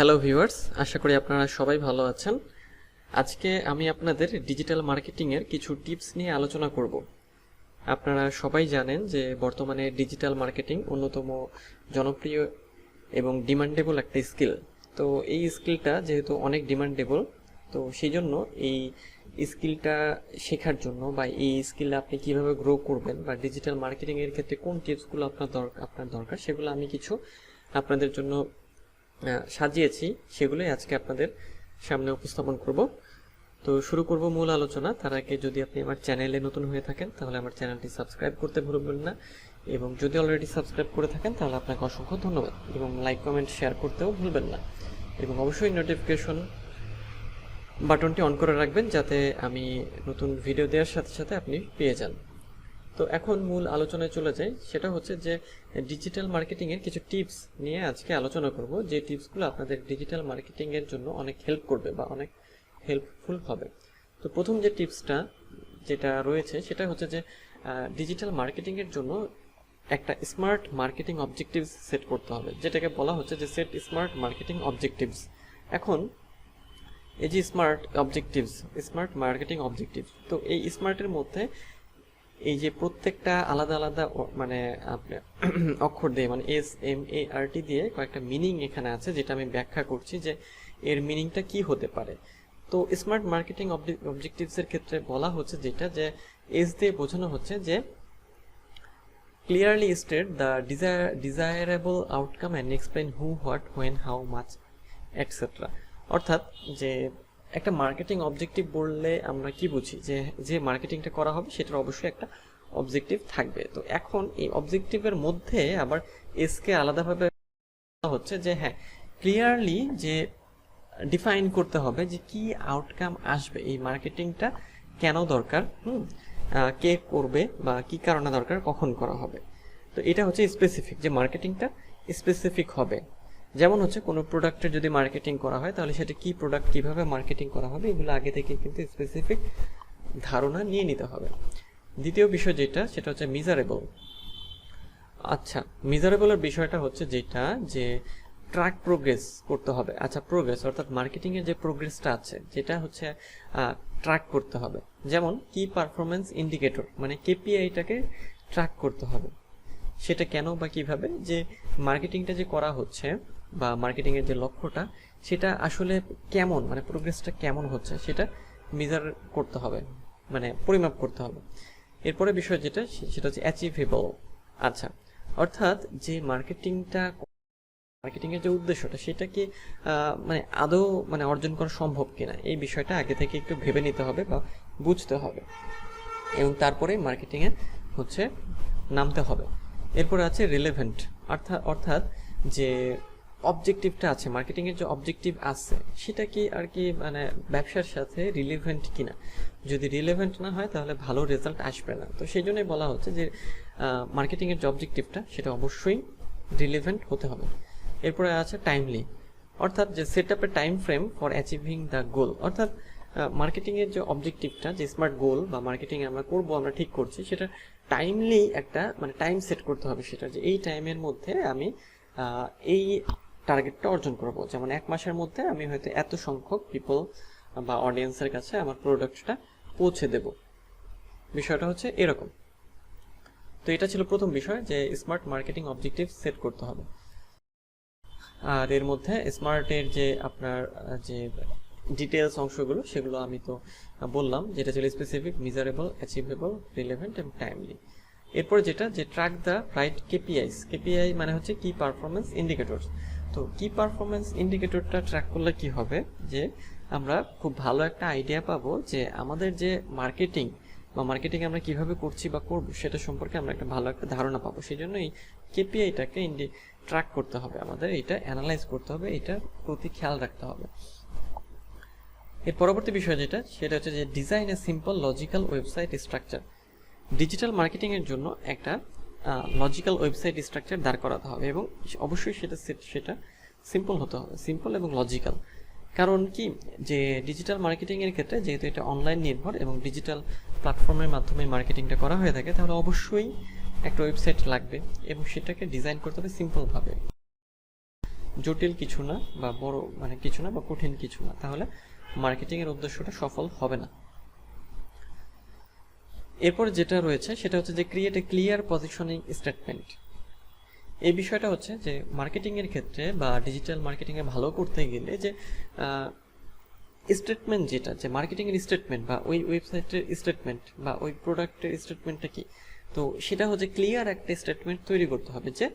Hello viewers, আশা করি আপনারা সবাই ভালো আছেন। আজকে আমি আপনাদের ডিজিটাল মার্কেটিংয়ের কিছু টিপস নিয়ে আলোচনা করব। আপনারা সবাই জানেন যে বর্তমানে ডিজিটাল মার্কেটিং অন্যতম জনপ্রিয় এবং ডিমান্ডেবল একটা স্কিল। তো এই স্কিলটা যেহেতু অনেক ডিমান্ডেবল, তো সেই জন্য এই স্কিলটা শেখার জন্য বা এই স্কিলটা আপনি কিভাবে গ্রো করবেন বা ডিজিটাল মার্কেটিংয়ের ক্ষেত্রে কোন টিপসগুলো আপনার দরকার সেগুলো আমি কিছু আপনাদের জন্য সাজিয়েছি, সেগুলোই আজকে আপনাদের সামনে উপস্থাপন করব। তো শুরু করব মূল আলোচনা। তার আগে যদি আপনি আমার চ্যানেলে নতুন হয়ে থাকেন তাহলে আমার চ্যানেলটি সাবস্ক্রাইব করতে ভুলবেন না, এবং যদি অলরেডি সাবস্ক্রাইব করে থাকেন তাহলে আপনাকে অসংখ্য ধন্যবাদ, এবং লাইক কমেন্ট শেয়ার করতেও ভুলবেন না, এবং অবশ্যই নোটিফিকেশন বাটনটি অন করে রাখবেন যাতে আমি নতুন ভিডিও দেওয়ার সাথে সাথে আপনি পেয়ে যান। তো এখন মূল আলোচনায় চলে যাই। সেটা হচ্ছে যে ডিজিটাল মার্কেটিংয়ের কিছু টিপস নিয়ে আজকে আলোচনা করব, যে টিপসগুলো আপনাদের ডিজিটাল মার্কেটিংয়ের জন্য অনেক হেল্প করবে বা অনেক হেল্পফুল হবে। তো প্রথম যে টিপসটা যেটা রয়েছে সেটা হচ্ছে যে ডিজিটাল মার্কেটিংয়ের জন্য একটা স্মার্ট মার্কেটিং অবজেক্টিভস সেট করতে হবে, যেটাকে বলা হচ্ছে যে সেট স্মার্ট মার্কেটিং অবজেক্টিভস। এখন এই যে স্মার্ট মার্কেটিং অবজেক্টিভস, তো এই স্মার্টের মধ্যে এই যে প্রত্যেকটা আলাদা আলাদা মানে আপনার অক্ষর দিয়ে মানে SMART দিয়ে কয়েকটা মিনিং এখানে আছে, যেটা আমি ব্যাখ্যা করছি যে এর মিনিংটা কি হতে পারে। তো স্মার্ট মার্কেটিং অবজেক্টিভসের ক্ষেত্রে বলা হচ্ছে যেটা যে এস দিয়ে বোঝানো হচ্ছে যে clearly state the desirable outcome and explain who, what, when, how much etcetera. অর্থাৎ যে একটা মার্কেটিং অবজেক্টিভ বললে আমরা কি বুঝি, যে যে মার্কেটিংটা করা হবে সেটার অবশ্যই একটা অবজেক্টিভ থাকবে। তো এখন এই অবজেক্টিভের মধ্যে আবার এসকে আলাদাভাবে হচ্ছে যে হ্যাঁ, ক্লিয়ারলি যে ডিফাইন করতে হবে যে কি আউটকাম আসবে, এই মার্কেটিংটা কেন দরকার, কে করবে বা কি কারণে দরকার, কখন করা হবে। তো এটা হচ্ছে স্পেসিফিক, যে মার্কেটিংটা স্পেসিফিক হবে। যেমন হচ্ছে কোনো প্রোডাক্টের যদি মার্কেটিং করা হয় তাহলে সেটা কি প্রোডাক্ট, কিভাবে মার্কেটিং করা হবে, এগুলো আগে থেকে কিন্তু স্পেসিফিক ধারণা নিয়ে নিতে হবে। দ্বিতীয় বিষয় যেটা, সেটা হচ্ছে মিজারেবল। আচ্ছা, মিজারেবলের বিষয়টা হচ্ছে যেটা যে ট্র্যাক প্রোগ্রেস করতে হবে। আচ্ছা, প্রোগ্রেস অর্থাৎ মার্কেটিংয়ের যে প্রোগ্রেসটা আছে যেটা হচ্ছে ট্র্যাক করতে হবে। যেমন কি পারফরমেন্স ইন্ডিকেটর, মানে KPIটাকে ট্র্যাক করতে হবে। সেটা কেন বা কিভাবে, যে মার্কেটিংটা যে করা হচ্ছে বা মার্কেটিংয়ের যে লক্ষ্যটা সেটা আসলে কেমন, মানে প্রোগ্রেসটা কেমন হচ্ছে সেটা মেজার করতে হবে, মানে পরিমাপ করতে হবে। এরপরে বিষয় যেটা সেটা হচ্ছে অ্যাচিভেবল। আচ্ছা, অর্থাৎ যে মার্কেটিংয়ের যে উদ্দেশ্যটা সেটা কি মানে আদৌ মানে অর্জন করা সম্ভব কিনা, এই বিষয়টা আগে থেকে একটু ভেবে নিতে হবে বা বুঝতে হবে, এবং তারপরে মার্কেটিংয়ে হচ্ছে নামতে হবে। এরপরে আছে রিলেভেন্ট, অর্থাৎ যে অবজেক্টিভটা আছে, মার্কেটিংয়ের যে অবজেক্টিভ আছে সেটা কি আর কি মানে ব্যবসার সাথে রিলেভেন্ট কিনা। যদি রিলেভেন্ট না হয় তাহলে ভালো রেজাল্ট আসবে না। তো সেই জন্যই বলা হচ্ছে যে মার্কেটিংয়ের যে অবজেক্টিভটা সেটা অবশ্যই রিলেভেন্ট হতে হবে। এরপরে আছে টাইমলি, অর্থাৎ যে set up A time frame for achieving the গোল। অর্থাৎ মার্কেটিংয়ের যে অবজেক্টিভটা, যে স্মার্ট গোল বা মার্কেটিং আমরা করবো, আমরা ঠিক করছি, সেটা টাইমলি একটা মানে টাইম সেট করতে হবে, সেটা যে এই টাইমের মধ্যে আমি এই টার্গেটটা অর্জন করব। যেমন 1 মাসের মধ্যে আমি হয়তো এত সংখ্যক পিপল বা অডিয়েন্সের কাছে আমার প্রোডাক্টটা পৌঁছে দেব। বিষয়টা হচ্ছে এরকম। তো এটা ছিল প্রথম বিষয়, যে স্মার্ট মার্কেটিং অবজেক্টিভ সেট করতে হবে। আর এর মধ্যে স্মার্টের যে আপনার যে ডিটেলস অংশগুলো সেগুলো আমি তো বললাম, যেটা ছিল স্পেসিফিক, মিজারেবল, অ্যাচিভেবল, রিলেভেন্ট এবং টাইমলি। এরপরে যেটা যে ট্র্যাক দ্য রাইট KPI মানে হচ্ছে কি পারফরমেন্স ইন্ডিকেটরস। তো কি পারফরমেন্স ইন্ডিকেটরটা ট্র্যাক করলে কি হবে, যে আমরা খুব ভালো একটা আইডিয়া পাবো যে আমাদের যে মার্কেটিং আমরা কিভাবে করছি বা করব সেটা সম্পর্কে আমরা একটা ভালো একটা ধারণা পাবো। সেই জন্য এই KPIটাকে ট্র্যাক করতে হবে, আমাদের এটা অ্যানালাইজ করতে হবে, এটা প্রতি খেয়াল রাখতে হবে। এর পরবর্তী বিষয় যেটা, সেটা হচ্ছে যে design a simple logical website structure. Digital মার্কেটিংয়ের জন্য একটা লজিক্যাল ওয়েবসাইট স্ট্রাকচার দাঁড় করাতে হবে, এবং অবশ্যই সেটা সিম্পল হতে হবে, সিম্পল এবং লজিক্যাল। কারণ কি, যে ডিজিটাল মার্কেটিংয়ের ক্ষেত্রে যেহেতু এটা অনলাইন নির্ভর এবং ডিজিটাল প্ল্যাটফর্মের মাধ্যমে মার্কেটিংটা করা হয়ে থাকে, তাহলে অবশ্যই একটা ওয়েবসাইট লাগবে এবং সেটাকে ডিজাইন করতে হবে সিম্পলভাবে। জটিল কিছু না বা বড় মানে কিছু না বা কঠিন কিছু না, তাহলে মার্কেটিংয়ের উদ্দেশ্যটা সফল হবে না। এরপর যেটা রয়েছে সেটা হচ্ছে যে create a clear positioning statement. এই বিষয়টা হচ্ছে যে মার্কেটিংয়ের ক্ষেত্রে বা ডিজিটাল মার্কেটিংয়ে ভালো করতে গেলে যে স্টেটমেন্ট যেটা, যে মার্কেটিংয়ের স্টেটমেন্ট বা ওই ওয়েবসাইটের স্টেটমেন্ট বা ওই প্রোডাক্টের স্টেটমেন্টটা কি, তো সেটা হচ্ছে ক্লিয়ার একটা স্টেটমেন্ট তৈরি করতে হবে যে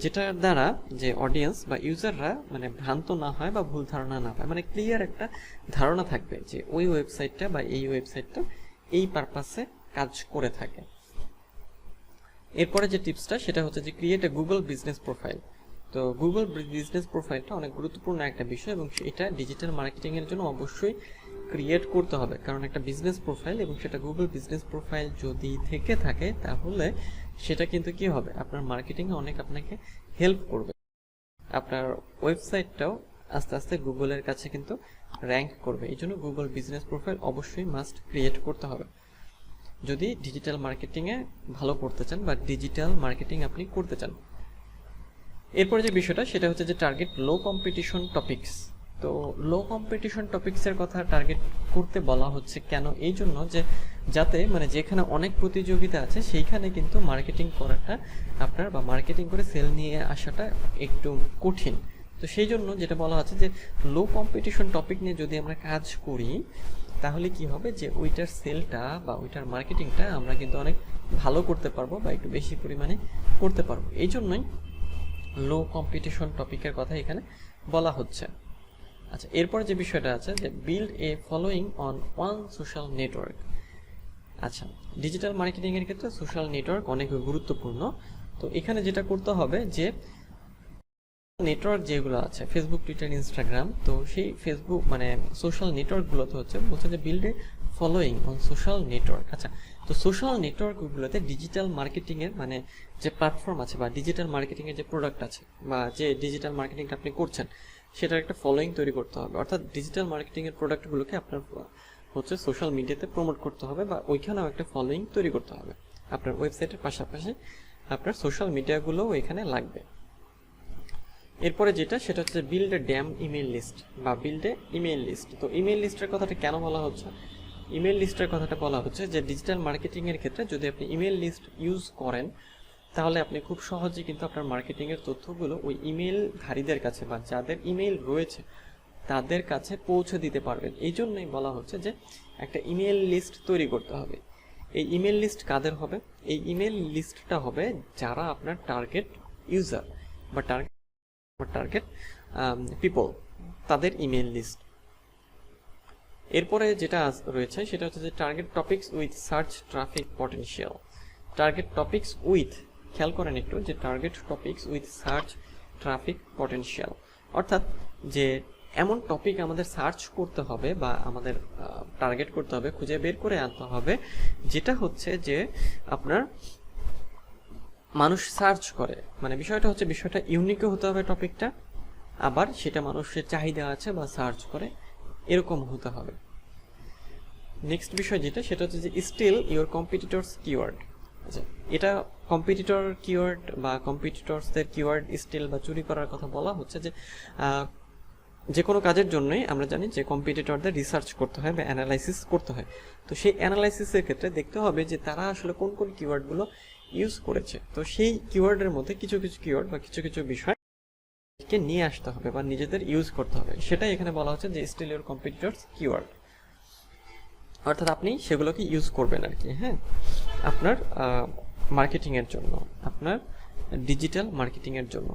যেটার দ্বারা যে অডিয়েন্স বা ইউজাররা মানে ভ্রান্ত না হয় বা ভুল ধারণা না পায়, মানে ক্লিয়ার একটা ধারণা থাকবে যে ওই ওয়েবসাইটটা বা এই ওয়েবসাইটটা এই পারপাসে কাজ করে থাকে। এরপরে যে টিপসটা সেটা হচ্ছে যে create a Google business profile. তো গুগল বিজনেস প্রোফাইলটা অনেক গুরুত্বপূর্ণ একটা বিষয় এবং এটা ডিজিটাল মার্কেটিংয়ের জন্য অবশ্যই ক্রিয়েট করতে হবে, কারণ একটা বিজনেস প্রোফাইল এবং সেটা গুগল বিজনেস প্রোফাইল যদি থেকে থাকে তাহলে সেটা কিন্তু কি হবে, আপনার মার্কেটিংয়ে অনেক আপনাকে হেল্প করবে। আপনার ওয়েবসাইটটাও আস্তে আস্তে গুগলের কাছে কিন্তু র্যাঙ্ক করবে। এই জন্য গুগল বিজনেস প্রোফাইল অবশ্যই মাস্ট ক্রিয়েট করতে হবে যদি ডিজিটাল মার্কেটিংয়ে ভালো করতে চান বা ডিজিটাল মার্কেটিং আপনি করতে চান। এরপরে যে বিষয়টা সেটা হচ্ছে যে টার্গেট লো কম্পিটিশন টপিকস। তো লো কম্পিটিশন টপিকসের কথা টার্গেট করতে বলা হচ্ছে কেন, এই জন্য যে যাতে মানে যেখানে অনেক প্রতিযোগিতা আছে সেইখানে কিন্তু মার্কেটিং করাটা আপনার বা মার্কেটিং করে সেল নিয়ে আসাটা একটু কঠিন। তো সেই জন্য যেটা বলা হচ্ছে যে লো কম্পিটিশন টপিক নিয়ে যদি আমরা কাজ করি তাহলে কি হবে যে ওইটার সেলটা বা ওইটার মার্কেটিংটা আমরা কিন্তু অনেক ভালো করতে পারবো বা একটু বেশি পরিমাণে করতে পারবো। এই জন্যই লো কম্পিটিশন টপিকের কথা এখানে বলা হচ্ছে। আচ্ছা, এরপর যে বিষয়টা আছে যে build a following on one social network. আচ্ছা, ডিজিটাল মার্কেটিংয়ের ক্ষেত্রে সোশ্যাল নেটওয়ার্ক অনেক গুরুত্বপূর্ণ। তো এখানে যেটা করতে হবে যে নেটওয়ার্ক যেগুলো আছে ফেসবুক, টুইটার, ইনস্টাগ্রাম, তো সেই ফেসবুক মানে সোশ্যাল নেটওয়ার্কগুলোতে বলছে যে build a following on social network. আচ্ছা, তো সোশ্যাল নেটওয়ার্কগুলোতে ডিজিটাল মার্কেটিংয়ের মানে যে প্ল্যাটফর্ম আছে বা ডিজিটাল মার্কেটিংয়ের যে প্রোডাক্ট আছে বা যে ডিজিটাল মার্কেটিংটা আপনি করছেন সেটার একটা ফলোয়িং তৈরি করতে হবে। অর্থাৎ ডিজিটাল মার্কেটিংয়ের প্রোডাক্টগুলোকে আপনার সোশ্যাল মিডিয়াতে প্রমোট করতে হবে বা ওইখানেও একটা ফলোয়িং তৈরি করতে হবে। আপনার ওয়েবসাইটের পাশাপাশি আপনার সোশ্যাল মিডিয়াগুলোও এখানে লাগবে। এরপরে যেটা সেটা হচ্ছে build a damn email list বা বিল্ড এ ইমেল লিস্ট। তো ইমেল লিস্টের কথাটা কেন বলা হচ্ছে, ইমেল লিস্টের কথাটা বলা হচ্ছে যে ডিজিটাল মার্কেটিংয়ের ক্ষেত্রে যদি আপনি ইমেল লিস্ট ইউজ করেন তাহলে আপনি খুব সহজেই কিন্তু আপনার মার্কেটিংয়ের তথ্যগুলো ওই ইমেলধারীদের কাছে বা যাদের ইমেল রয়েছে তাদের কাছে পৌঁছে দিতে পারবেন। এই জন্যই বলা হচ্ছে যে একটা ইমেল লিস্ট তৈরি করতে হবে। এই ইমেল লিস্ট কাদের হবে, এই ইমেল লিস্টটা হবে যারা আপনার টার্গেট ইউজার বা টার্গেট পিপল, তাদের ইমেল লিস্ট। এরপরে যেটা রয়েছে সেটা হচ্ছে যে target topics with search traffic potential. Target topics with, খেয়াল করেন একটু যে target topics with search traffic potential, অর্থাৎ যে এমন টপিক আমাদের সার্চ করতে হবে বা আমাদের টার্গেট করতে হবে, খুঁজে বের করে আনতে হবে যেটা হচ্ছে যে আপনার মানুষ সার্চ করে, মানে বিষয়টা ইউনিকও হতে হবে টপিকটা, আবার সেটা মানুষের চাহিদা আছে বা সার্চ করে এরকম হতে হবে। নেক্সট বিষয় যেটা সেটা হচ্ছে যে স্টিল ইওর কম্পিটিটরস কিওয়ার্ড। আচ্ছা, এটা কম্পিটিটর কিওয়ার্ড বা কম্পিটিটরসদের কিওয়ার্ড স্টিল বা চুরি করার কথা বলা হচ্ছে যে কোনো কাজের জন্যই আমরা জানি যে কম্পিটিটরদের রিসার্চ করতে হয় বা অ্যানালাইসিস করতে হয়। তো সেই অ্যানালাইসিসের ক্ষেত্রে দেখতে হবে যে তারা আসলে কোন কোন কিওয়ার্ডগুলো ইউজ করেছে। তো সেই কিওয়ার্ডের মধ্যে কিছু কিওয়ার্ড বা কিছু বিষয়কে নিয়ে আসতে হবে বা নিজেদের ইউজ করতে হবে। সেটাই এখানে বলা হচ্ছে যে স্টিল ইওর কম্পিটিটরস কিওয়ার্ড, অর্থাৎ আপনি সেগুলোকে ইউজ করবেন আর কি, হ্যাঁ, আপনার মার্কেটিংয়ের জন্য, আপনার ডিজিটাল মার্কেটিংয়ের জন্য।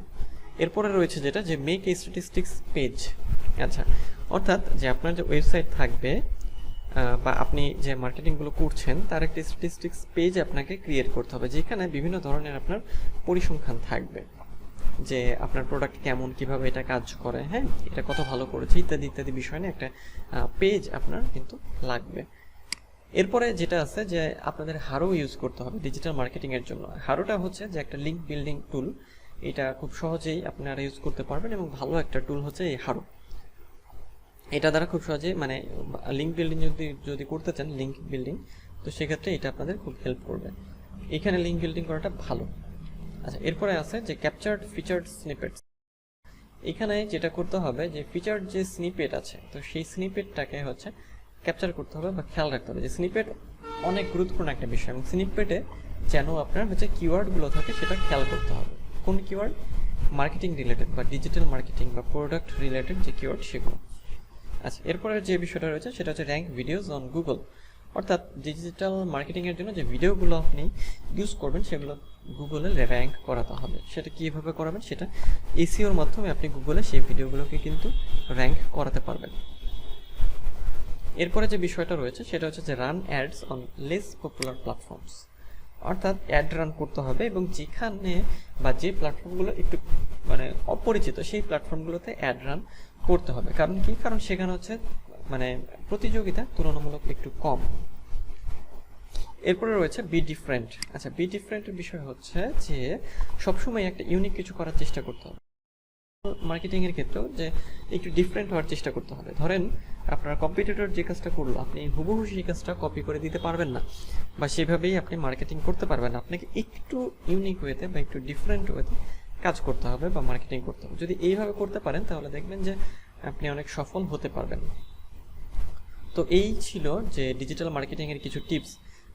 এরপরে রয়েছে যেটা যে মেক এ স্ট্যাটিস্টিক্স পেজ। আচ্ছা, অর্থাৎ যে আপনার যে ওয়েবসাইট থাকবে বা আপনি যে মার্কেটিংগুলো করছেন তার একটা স্ট্যাটিস্টিক্স পেজ আপনাকে ক্রিয়েট করতে হবে, যেখানে বিভিন্ন ধরনের আপনার পরিসংখ্যান থাকবে, যে আপনার প্রোডাক্ট কেমন, কিভাবে এটা কাজ করে, হ্যাঁ, এটা কত ভালো করেছে ইত্যাদি ইত্যাদি বিষয় নিয়ে একটা পেজ আপনার কিন্তু লাগবে। এরপরে যেটা আছে যে আপনাদের হারো ইউজ করতে হবে ডিজিটাল মার্কেটিংয়ের জন্য। হারোটা হচ্ছে যে একটা লিঙ্ক বিল্ডিং টুল, এটা খুব সহজেই আপনারা ইউজ করতে পারবেন এবং ভালো একটা টুল হচ্ছে এই হারো। এটা দ্বারা খুব সহজেই মানে লিঙ্ক বিল্ডিং যদি করতে চান লিঙ্ক বিল্ডিং, তো সেক্ষেত্রে এটা আপনাদের খুব হেল্প করবে। এখানে লিঙ্ক বিল্ডিং করাটা ভালো। আচ্ছা, এরপরে আছে যে ক্যাপচার্ড ফিচার্ড স্নিপেটস। এখানে যেটা করতে হবে যে ফিচার যে স্নিপেট আছে, তো সেই স্নিপেটটাকে হচ্ছে ক্যাপচার করতে হবে বা খেয়াল রাখতে হবে যে স্নিপেট অনেক গুরুত্বপূর্ণ একটা বিষয়, এবং স্নিপেটে যেন আপনার হচ্ছে কিওয়ার্ডগুলো থাকে সেটা খেয়াল করতে হবে। কোন কিওয়ার্ড? মার্কেটিং রিলেটেড বা ডিজিটাল মার্কেটিং বা প্রোডাক্ট রিলেটেড যে কিওয়ার্ড সেগুলো। আচ্ছা, এরপরে যে বিষয়টা রয়েছে সেটা হচ্ছে র্যাঙ্ক ভিডিওস অন গুগল, অর্থাৎ ডিজিটাল মার্কেটিংয়ের জন্য যে ভিডিওগুলো আপনি ইউজ করবেন সেগুলো গুগলে র্যাঙ্ক করাতে হবে। সেটা কীভাবে করাবেন? সেটা এসইওর মাধ্যমে আপনি গুগলে সেই ভিডিওগুলোকে কিন্তু র্যাঙ্ক করাতে পারবেন। এরপরে যে বিষয়টা রয়েছে সেটা হচ্ছে যে run ads on less popular platforms, অর্থাৎ অ্যাড রান করতে হবে এবং যেখানে বা যে প্ল্যাটফর্মগুলো একটু মানে অপরিচিত সেই প্ল্যাটফর্মগুলোতে অ্যাড রান করতে হবে। কারণ কি? কারণ সেখানে হচ্ছে মানে প্রতিযোগিতা তুলনামূলক একটু কম। এরপরে রয়েছে বি ডিফারেন্ট। আচ্ছা, বি ডিফারেন্টের বিষয় হচ্ছে যে সবসময় একটা ইউনিক কিছু করার চেষ্টা করতে হবে। মার্কেটিংয়ের ক্ষেত্রেও যে একটু ডিফারেন্ট হওয়ার চেষ্টা করতে হবে। ধরেন আপনার কম্পিটিটর যে কাজটা করলো আপনি হুবহু সেই কাজটা কপি করে দিতে পারবেন না, বা সেভাবেই আপনি মার্কেটিং করতে পারবেন না। আপনাকে একটু ইউনিক ওয়েতে বা একটু ডিফারেন্ট ওয়েতে কাজ করতে হবে বা মার্কেটিং করতে হবে। যদি এইভাবে করতে পারেন তাহলে দেখবেন যে আপনি অনেক সফল হতে পারবেন। তো এই ছিল যে ডিজিটাল মার্কেটিংয়ের কিছু টিপস।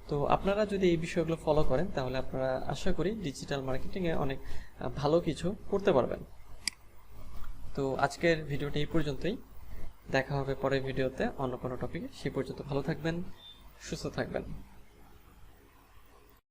তো আপনারা যদি এই বিষয়গুলো ফলো করেন তাহলে আপনারা আশা করি ডিজিটাল মার্কেটিংয়ে অনেক ভালো কিছু করতে পারবেন। তো আজকের ভিডিওটি এই পর্যন্তই, দেখা হবে পরের ভিডিওতে অন্য কোনো টপিকে। সেই পর্যন্ত ভালো থাকবেন, সুস্থ থাকবেন।